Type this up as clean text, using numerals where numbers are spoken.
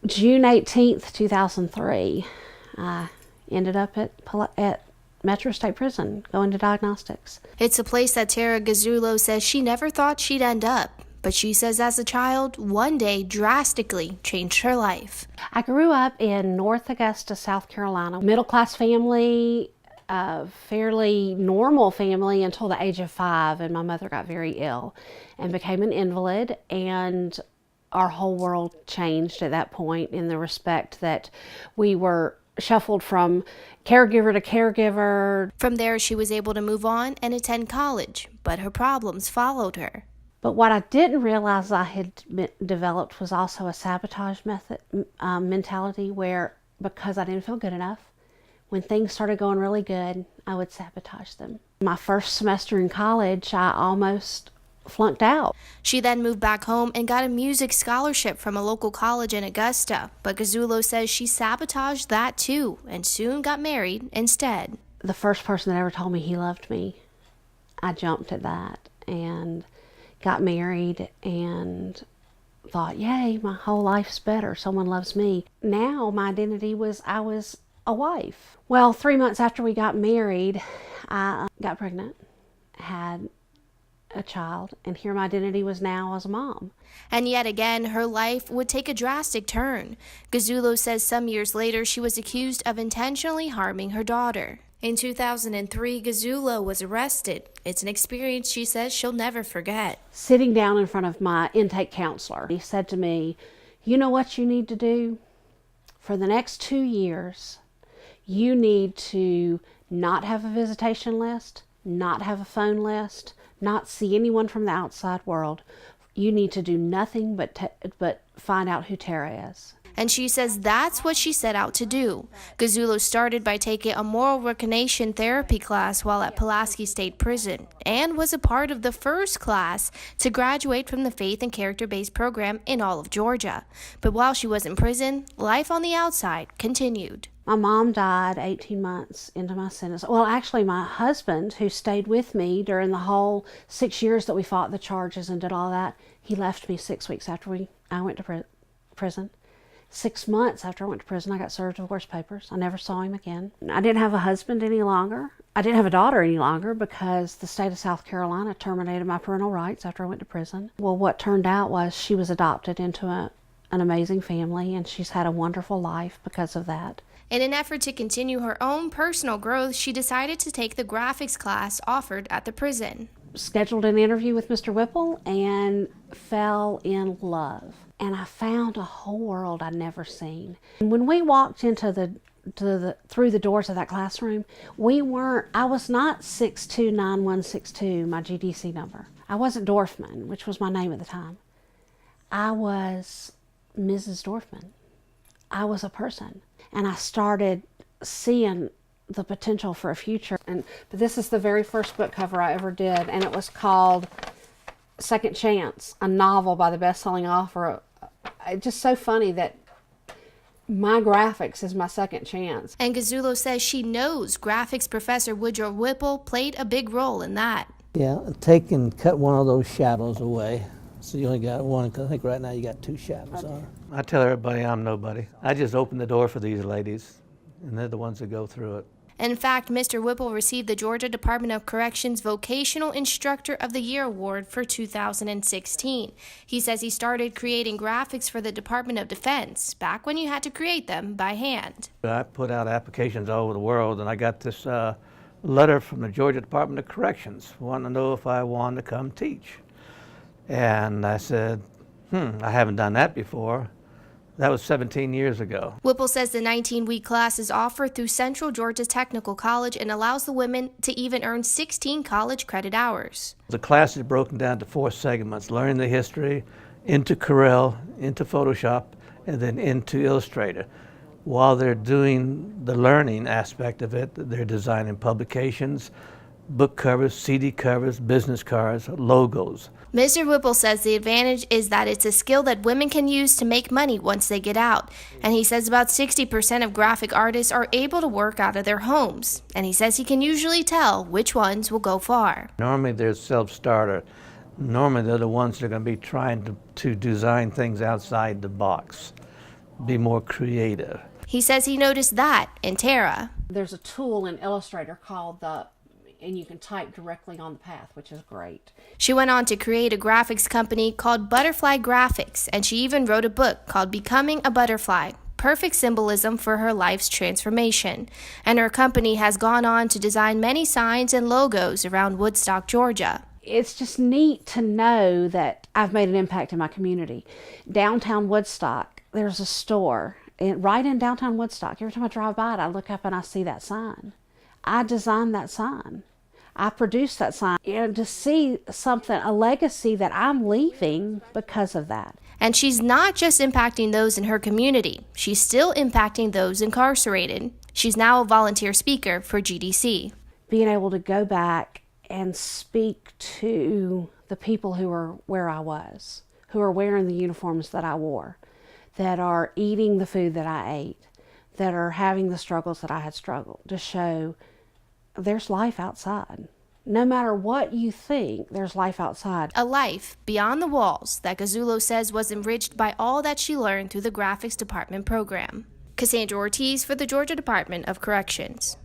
June 18th, 2003, I ended up at Metro State Prison going to diagnostics. It's a place that Tara Gazzoulo says she never thought she'd end up, but she says as a child, one day drastically changed her life. I grew up in North Augusta, South Carolina, middle-class family, a fairly normal family until the age of 5, and my mother got very ill and became an invalid, and our whole world changed at that point in the respect that we were shuffled from caregiver to caregiver. From there, she was able to move on and attend college, but her problems followed her. But what I didn't realize I had developed was also a sabotage mentality where, because I didn't feel good enough, when things started going really good, I would sabotage them. My first semester in college, I almost flunked out. She then moved back home and got a music scholarship from a local college in Augusta, but Gazzuolo says she sabotaged that too and soon got married instead. The first person that ever told me he loved me, I jumped at that and got married and thought, yay, my whole life's better. Someone loves me. Now my identity was I was a wife. Well, 3 months after we got married, I got pregnant, had a child, and here my identity was now as a mom. And yet again, her life would take a drastic turn. Gazzoulo says some years later she was accused of intentionally harming her daughter. In 2003, Gazzoulo was arrested. It's an experience she says she'll never forget. Sitting down in front of my intake counselor, he said to me, you know what you need to do? For the next 2 years, you need to not have a visitation list, not have a phone list, not see anyone from the outside world. You need to do nothing but find out who Tara is. And she says that's what she set out to do. Gazzoulo started by taking a moral recognition therapy class while at Pulaski State Prison and was a part of the first class to graduate from the faith and character-based program in all of Georgia. But while she was in prison, life on the outside continued. My mom died 18 months into my sentence. Well, actually, my husband, who stayed with me during the whole 6 years that we fought the charges and did all that, he left me 6 weeks after I went to prison. 6 months after I went to prison, I got served divorce papers. I never saw him again. I didn't have a husband any longer. I didn't have a daughter any longer because the state of South Carolina terminated my parental rights after I went to prison. Well, what turned out was she was adopted into an amazing family, and she's had a wonderful life because of that. In an effort to continue her own personal growth, she decided to take the graphics class offered at the prison. Scheduled an interview with Mr. Whipple and fell in love. And I found a whole world I'd never seen. And when we walked into through the doors of that classroom, I was not 629162, my GDC number. I wasn't Dorfman, which was my name at the time. I was Mrs. Dorfman. I was a person. And I started seeing the potential for a future. But this is the very first book cover I ever did, and it was called Second Chance, a novel by the best-selling author. It's just so funny that my graphics is my second chance. And Gazzoulo says she knows graphics professor Woodrow Whipple played a big role in that. Yeah, take and cut one of those shadows away. So you only got one, because I think right now you got 2 shadows on her. I tell everybody I'm nobody. I just open the door for these ladies, and they're the ones that go through it. In fact, Mr. Whipple received the Georgia Department of Corrections Vocational Instructor of the Year Award for 2016. He says he started creating graphics for the Department of Defense, back when you had to create them by hand. I put out applications all over the world, and I got this letter from the Georgia Department of Corrections wanting to know if I wanted to come teach. And I said, I haven't done that before. That was 17 years ago. Whipple says the 19-week class is offered through Central Georgia Technical College and allows the women to even earn 16 college credit hours. The class is broken down to 4 segments: learning the history, into Corel, into Photoshop, and then into Illustrator. While they're doing the learning aspect of it, they're designing publications, book covers, CD covers, business cards, logos. Mr. Whipple says the advantage is that it's a skill that women can use to make money once they get out. And he says about 60% of graphic artists are able to work out of their homes. And he says he can usually tell which ones will go far. Normally they're self-starter. Normally they're the ones that are going to be trying to design things outside the box. be more creative. He says he noticed that in Tara. There's a tool in Illustrator called and you can type directly on the path, which is great. She went on to create a graphics company called Butterfly Graphics, and she even wrote a book called Becoming a Butterfly, perfect symbolism for her life's transformation. And her company has gone on to design many signs and logos around Woodstock, Georgia. It's just neat to know that I've made an impact in my community. Downtown Woodstock, there's a store right in downtown Woodstock. Every time I drive by it, I look up and I see that sign. I designed that sign. I produced that sign. To see something, a legacy that I'm leaving because of that. And she's not just impacting those in her community. She's still impacting those incarcerated. She's now a volunteer speaker for GDC. Being able to go back and speak to the people who are where I was, who are wearing the uniforms that I wore, that are eating the food that I ate, that are having the struggles that I had struggled, to show there's life outside. No matter what you think, there's life outside. A life beyond the walls that Gazzuolo says was enriched by all that she learned through the graphics department program. Cassandra Ortiz for the Georgia Department of Corrections.